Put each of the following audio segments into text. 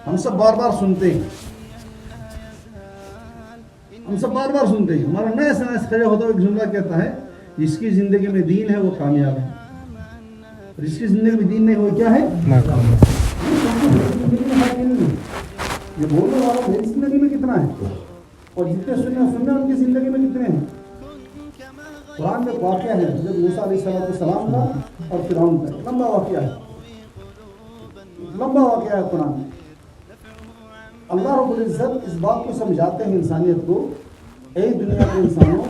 ہم سب بار بار سنتے ہیں، ہمارا نیا سائنس کھڑا ہوتا ہے، ایک جملہ کہتا ہے جس کی زندگی میں دین ہے وہ کامیاب ہے، اور جس کی زندگی میں دین نہیں وہ کیا ہے؟ ناکام ہے۔ یہ بولنے والا میری زندگی میں کتنا ہے اور جتنے سننے ان کی زندگی میں کتنے ہیں؟ قرآن میں واقعہ ہے جب موسیٰ علیہ السلام کا اور فرعون کا، لمبا واقعہ ہے قرآن میں۔ اللہ رب العزت اس بات کو سمجھاتے ہیں انسانیت کو، اے دنیا کے انسانوں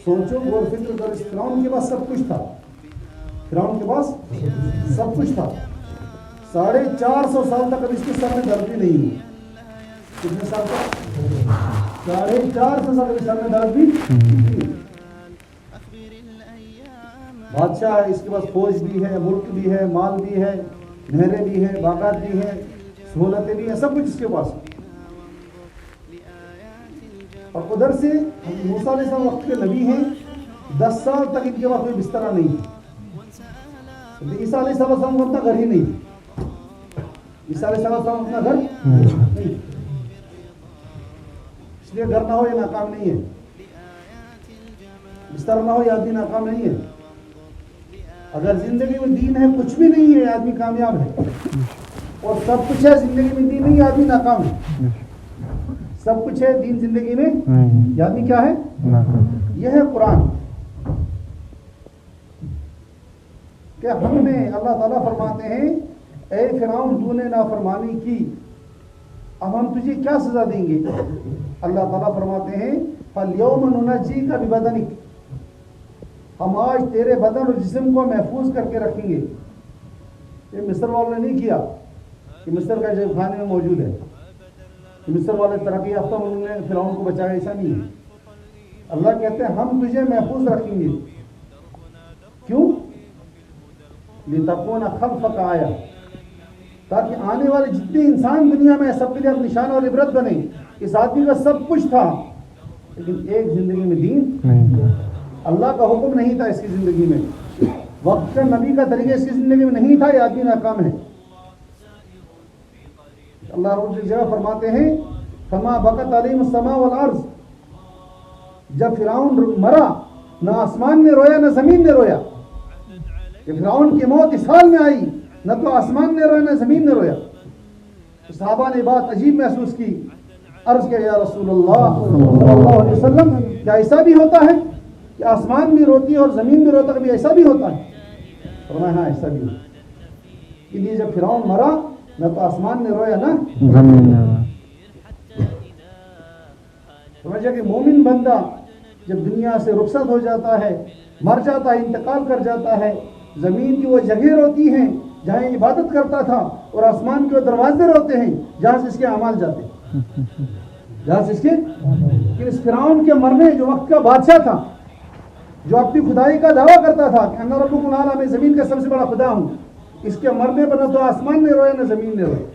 سوچو غور فکر کرو، اس فرعون کے پاس سب کچھ تھا، فرعون کے پاس سب کچھ تھا، 450 سال تک اب اس کے سر میں درد بھی نہیں ہے۔ کتنے سال تک؟ 450 سال کے سر میں درد بھی نہیں۔ بادشاہ ہے، اس کے پاس فوج بھی ہے، ملک بھی ہے، مال بھی ہے، نہریں بھی ہیں، باغات بھی ہیں، سہولتیں بھی ہیں، سب کچھ اس کے پاس۔ اور ادھر سے موسیٰ علیہ السلام وقت کے نبی ہیں، 10 سال تک ان کے پاس کوئی بستر نہیں تھا۔ عیسیٰ علیہ السلام کو اپنا گھر ہی نہیں تھا، عیسیٰ علیہ السلام اپنا گھر نہیں، اس لیے گھر نہ ہو یہ ناکام نہیں ہے، بستر نہ ہو یہ آدمی ناکام نہیں ہے۔ اگر زندگی میں دین ہے کچھ بھی نہیں ہے آدمی کامیاب ہے، اور سب کچھ ہے زندگی میں دین نہیں آدمی ناکام ہے۔ سب کچھ ہے دین زندگی میں یہ آدمی کیا ہے؟ یہ ہے قرآن کہ ہم نے، اللہ تعالیٰ فرماتے ہیں اے فرعون تو نے نافرمانی کی، اب ہم تجھے کیا سزا دیں گے؟ اللہ تعالیٰ فرماتے ہیں فَالْيَوْمَ نُنَجِّيكَ بِبَدَنِكَ، ہم آج تیرے بدن اور جسم کو محفوظ کر کے رکھیں گے۔ یہ مصر والوں نے نہیں کیا کہ مصر کا جیب خانے میں موجود ہے، کہ مصر والے ترقی یافتہ انہوں نے فرعون کو بچایا، ایسا نہیں ہے۔ اللہ کہتے ہیں ہم تجھے محفوظ رکھیں گے، کیوں؟ لِتَكُونَ خَلْفَكَ آیَةً، تاکہ آنے والے جتنے انسان دنیا میں سب کے لیے نشان اور عبرت بنے۔ اس آدمی کا سب کچھ تھا لیکن ایک زندگی میں دین نہیں، اللہ کا حکم نہیں تھا اس کی زندگی میں، وقت کا نبی کا طریقہ اس کی زندگی میں نہیں تھا، یہ آدمی ناکام ہے۔ اللہ رب العزت جگہ فرماتے ہیں فَمَا بَقَتْ عَلَيْهِمُ السَّمَاءُ وَالْأَرْضُ، جب فرعون مرا نہ آسمان نے رویا نہ زمین نے رویا، کہ فرعون کی موت اس حال میں آئی، نہ تو آسمان نے رویا نہ زمین نے رویا۔ تو صحابہ نے بات عجیب محسوس کی، عرض کیا یا رسول اللہ صلی اللہ علیہ وسلم کیا ایسا بھی ہوتا ہے کہ آسمان بھی روتی ہے اور زمین بھی روتا، کبھی ایسا بھی ہوتا ہے؟ فرمایا ہاں ایسا بھی ہوتا ہے۔ اس لیے جب فرعون مرا نہ تو آسمان نے رویا نہ زمین نے رویا۔ سمجھا کہ مومن بندہ جب دنیا سے رخصت ہو جاتا ہے، مر جاتا ہے، انتقال کر جاتا ہے، زمین کی وہ جگہیں روتی ہیں جہاں عبادت کرتا تھا، اور آسمان کے وہ دروازے روتے ہیں جہاں سے اس کے اعمال جاتے ہیں، جہاں سے اس کے۔ کہ اس فرعون کے مرنے، جو وقت کا بادشاہ تھا، جو اپنی خدائی کا دعویٰ کرتا تھا کہ انا ربکم الاعلی، میں زمین کا سب سے بڑا خدا ہوں، اس کے مرنے پر نہ تو آسمان نے رویا نہ زمین نے رویا۔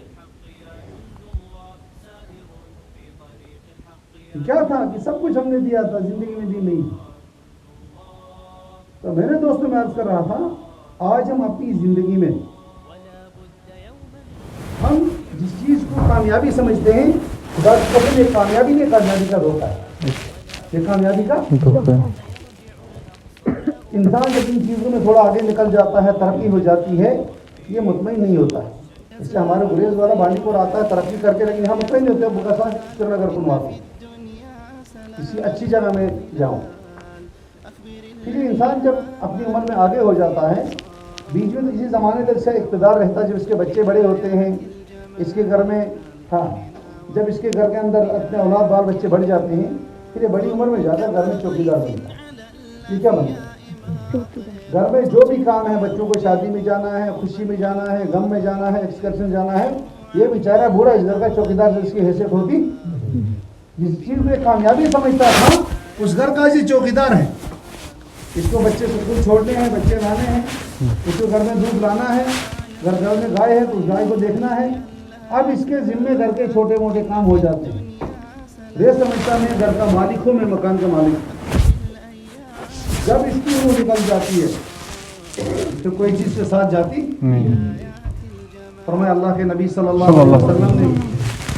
کیا تھا کہ سب کچھ ہم نے دیا تھا، زندگی میں دی نہیں۔ تو میرے دوستوں میں عرض کر رہا تھا آج ہم اپنی زندگی میں ہم جس چیز کو کامیابی سمجھتے ہیں، خدا کی قسم یہ کامیابی نہیں، کامیابی کا دھوکہ ہے، یہ کامیابی کا دھوکہ ہے۔ انسان جب ان چیزوں میں تھوڑا آگے نکل جاتا ہے، ترقی ہو جاتی ہے، یہ مطمئن نہیں ہوتا ہے۔ اس لیے ہمارے گریز والا بانڈی پور آتا ہے ترقی کر کے، لیکن یہاں مطمئن نہیں ہوتے، بکاسا سری نگر کنواتی کسی اچھی جگہ میں جاؤں۔ پھر انسان جب اپنی عمر میں آگے ہو جاتا ہے، بیچ میں تو کسی زمانے تک سے اقتدار رہتا ہے، جب اس کے بچے بڑے ہوتے ہیں، اس کے گھر میں جب اس کے گھر کے اندر اپنے اولاد بال بچے بڑھ جاتے ہیں، پھر یہ بڑی عمر میں جاتا ہے گھر میں چوکیدار بنتا ہے۔ یہ کیا بنتا ہے؟ گھر میں جو بھی کام ہے، بچوں کو شادی میں جانا ہے، خوشی میں جانا ہے، غم میں جانا ہے، ایکسکرشن جانا ہے، یہ بیچارہ بوڑھا اس گھر کا چوکیدار سے اس کی حیثیت ہوتی۔ جس چیز میں کامیابی سمجھتا تھا اس گھر کا یہ چوکیدار ہے، اس کو بچے اسکول چھوڑنے ہیں، بچے لانے ہیں، اس کو گھر میں دودھ لانا ہے، گھر میں گائے ہے تو اس گائے کو دیکھنا ہے۔ اب اس کے ذمے گھر کے چھوٹے موٹے کام ہو جاتے ہیں، یہ سمجھتا میں گھر کا مالک ہوں، میں مکان کا مالک ہوں۔ جب اس کی روح نکل جاتی ہے تو کوئی چیز کے ساتھ جاتی۔ فرمایا اللہ کے نبی صلی اللہ علیہ وسلم نے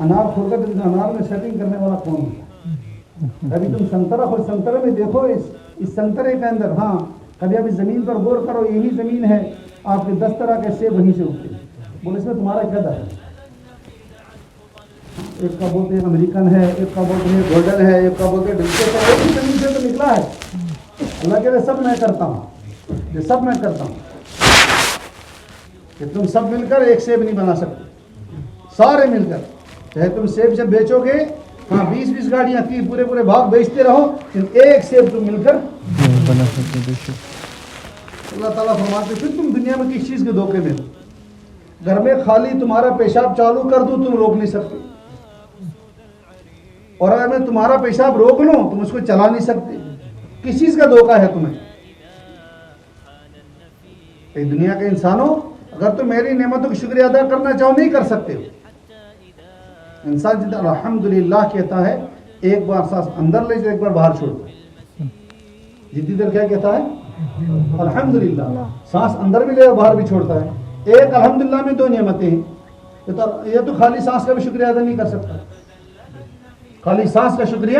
انار کھول کر انار میں سیٹنگ کرنے والا کون ہوتا ہے؟ ابھی تم سنترا ہو، سنترے میں دیکھو اس سنترے کے اندر، ہاں کبھی ابھی زمین پر غور کرو، یہی زمین ہے، آپ کے 10 طرح کے سیب وہیں سے اگتے ہیں. بولے اس میں تمہارا کیا دخل ہے؟ ایک کا بولتے ہیں امریکن ہے، ایک کا بولتے ہیں گولڈن ہے، ایک کا بولتے ہیں ڈلکیٹ ہے، ایک ہی زمین سے تو نکلا ہے. اللہ کہتے سب میں کرتا ہوں، یہ سب میں کرتا ہوں. کہ تم سب مل کر ایک سیب نہیں بنا سکتے، سارے مل کر. چاہے تم سیب جب بیچو گے، ہاں 20 گاڑیاں کی پورے باغ بیچتے رہو، لیکن ایک سیب تم مل کر بنا سکتے. اللہ تعالیٰ فرماتے پھر تم دنیا میں کس چیز کے دھوکے میں ہو؟ گھر میں خالی تمہارا پیشاب چالو کر دوں تم روک نہیں سکتے، اور اگر میں تمہارا پیشاب روک لوں تم اس کو چلا نہیں سکتے. کس چیز کا دھوکہ ہے تمہیں؟ کہ دنیا کے انسانوں اگر تم میری نعمتوں کا شکریہ ادا کرنا چاہو نہیں کر سکتے ہو. انسان جتنا الحمدللہ کہتا ہے ایک بار سانس اندر لے جائے ایک بار باہر چھوڑتا ہے. جتنی دیر کیا کہتا ہے؟ الحمدللہ. سانس اندر بھی لے اور باہر بھی چھوڑتا ہے. ایک الحمدللہ میں 2 نعمتیں ہیں. یہ تو خالی سانس کا بھی شکریہ ادا نہیں کر سکتا، خالی سانس کا شکریہ.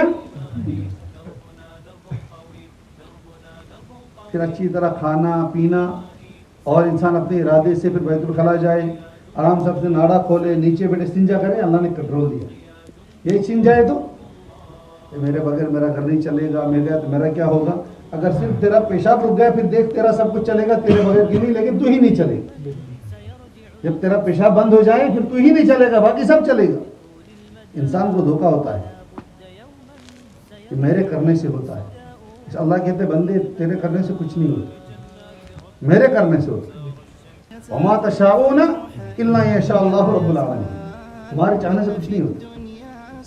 پھر اچھی طرح کھانا پینا، اور انسان اپنے ارادے سے پھر بیت الخلا جائے، آرام سے اپنے ناڑا کھولے، نیچے بیٹھے استنجا کرے. اللہ نے کنٹرول دیا. یہی چھن جائے تو میرے بغیر میرا گھر نہیں چلے گا، میں گیا تو میرا کیا ہوگا. اگر صرف تیرا پیشاب رک گیا پھر دیکھ تیرا سب کچھ چلے گا تیرے بغیر کی نہیں، لیکن تو ہی نہیں چلے گا. جب تیرا پیشاب بند ہو جائے پھر تو ہی نہیں چلے گا، باقی سب چلے گا. انسان کو دھوکا ہوتا ہے کہ میرے کرنے سے ہوتا ہے. اللہ کہتے بندے تیرے کرنے سے کچھ نہیں ہوتا، میرے کرنے سے ہوتا ہے. وما تشاؤون الا یشاء اللہ رب العالمین. تمہارے چاہنے سے کچھ نہیں ہوتا،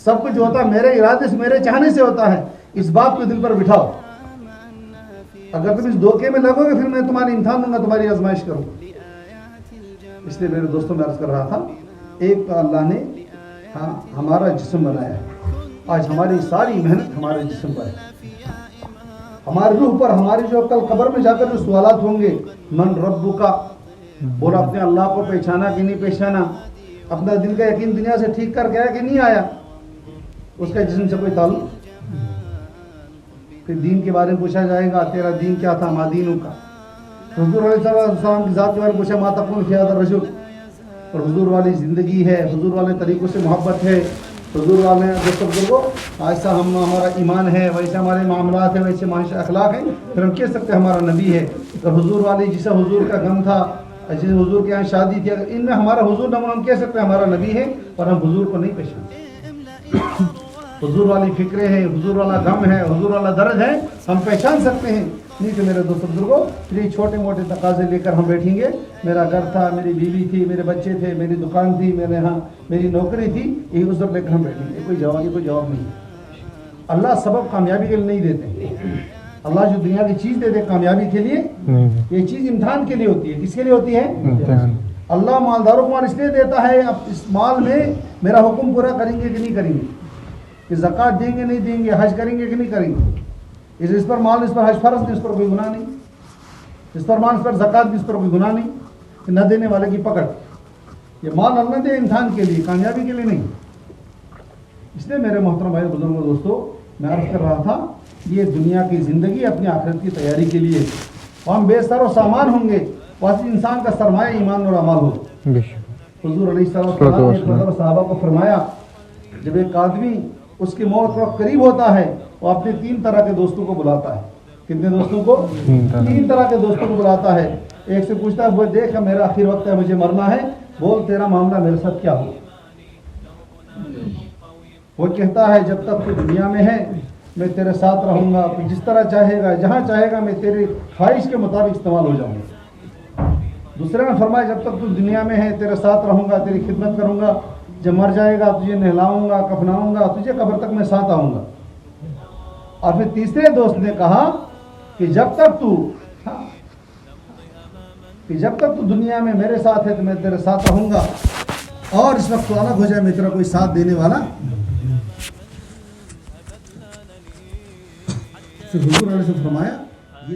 سب کچھ ہوتا ہے میرے ارادے سے، میرے چاہنے سے ہوتا ہے. اس بات کو دل پر بٹھاؤ. اگر تم اس دھوکے میں لگو گے پھر میں تمہاری امتحان لوں گا، تمہاری آزمائش کروں گا. اس لیے میرے دوستوں میں عرض کر رہا تھا، ایک تو اللہ نے ہمارا جسم بنایا ہے. آج ہماری ساری محنت ہمارے جسم پر ہے، ہماری روح پر. ہماری جو کل قبر میں جا کر جو سوالات ہوں گے، من ربک، اور اپنے اللہ کو پہچانا کہ نہیں پہچانا، اپنا دل کا یقین دنیا سے ٹھیک کر گیا کہ نہیں آیا، اس کا جسم سے کوئی تعلق. پھر دین کے بارے میں پوچھا جائے گا، تیرا دین کیا تھا، ما دینوں کا. حضور علیہ السلام کی ذات کے بارے میں پوچھا، ما تقول فی ھذا الرجل. اور حضور والی زندگی ہے، حضور والے طریقوں سے محبت ہے، حضور والے دوستوں بزرگوں ایسا ہمارا ایمان ہے، ویسے ہمارے معاملات ہیں، ویسے معاشرہ اخلاق ہیں، پھر ہم کہہ سکتے ہیں ہمارا نبی ہے. اور حضور والی جیسا حضور کا غم تھا، جیسے حضور کے یہاں شادی تھی، اگر ان میں ہمارا حضور نہ ہم کہہ سکتے ہیں ہمارا نبی ہے، پر ہم حضور کو نہیں پہچانتے. حضور والی فکریں ہیں، حضور والا غم ہے، حضور والا درد ہے، ہم پہچان سکتے ہیں. نہیں تو میرے دوست بزرگوں پھر یہ چھوٹے موٹے تقاضے لے کر ہم بیٹھیں گے. میرا گھر تھا، میری بیوی تھی، میرے بچے تھے، میری دکان تھی، میرے ہاں میری نوکری تھی، یہی عذر لے کر ہم بیٹھیں گے. کوئی جواب نہیں. اللہ سبب کامیابی کے لیے نہیں دیتے. اللہ جو دنیا کی چیز دیتے کامیابی کے لیے، یہ چیز امتحان کے لیے ہوتی ہے. کس کے لیے ہوتی ہے؟ اللہ مالداروں کو مال اس لیے دیتا ہے اب اس مال میں میرا حکم پورا کریں گے کہ نہیں کریں گے، کہ زکوٰۃ دیں گے نہیں دیں گے، حج کریں گے کہ نہیں کریں گے. اس پر مال، اس پر حج فرض نہیں، اس پر کوئی گناہ نہیں. اس پر مال، اس پر زکوٰۃ بھی، اس پر کوئی گناہ نہیں. کہ نہ دینے والے کی پکڑ. یہ مال اللہ دے امتحان کے لیے، کامیابی کے لیے نہیں. اس لیے میرے محترم بھائی بزرگوں دوستوں میں عرض کر رہا تھا، یہ دنیا کی زندگی اپنی آخرت کی تیاری کے لیے. ہم بے سر و سامان ہوں گے، واسطے انسان کا سرمایہ ایمان اور عمل ہو. حضور علیہ السلام نے ایک مرتبہ صحابہ کو فرمایا، جب ایک آدمی اس کی موت وقت قریب ہوتا ہے وہ اپنے 3 طرح کے دوستوں کو بلاتا ہے. کتنے دوستوں کو؟ 3 طرح کے دوستوں کو بلاتا ہے. ایک سے پوچھتا ہے، وہ دیکھ میرا آخر وقت ہے، مجھے مرنا ہے، بول تیرا معاملہ میرے ساتھ کیا ہو. وہ کہتا ہے جب تک تو دنیا میں ہے میں تیرے ساتھ رہوں گا، جس طرح چاہے گا، جہاں چاہے گا، میں تیری خواہش کے مطابق استعمال ہو جاؤں گا. دوسرے نے فرمایا جب تک تو دنیا میں ہے تیرے ساتھ رہوں گا، تیری خدمت کروں گا، جب مر جائے گا تجھے نہلاؤں گا، کفناؤں گا، تجھے قبر تک میں ساتھ آؤں گا. اور پھر تیسرے دوست نے کہا کہ جب تک تو دنیا میں میرے ساتھ ہے تو میں تیرے ساتھ رہوں گا، اور اس وقت تو الگ ہو جائے میں تیرا کوئی ساتھ دینے والا. پھر حضور علیہ وسلم فرمایا یہ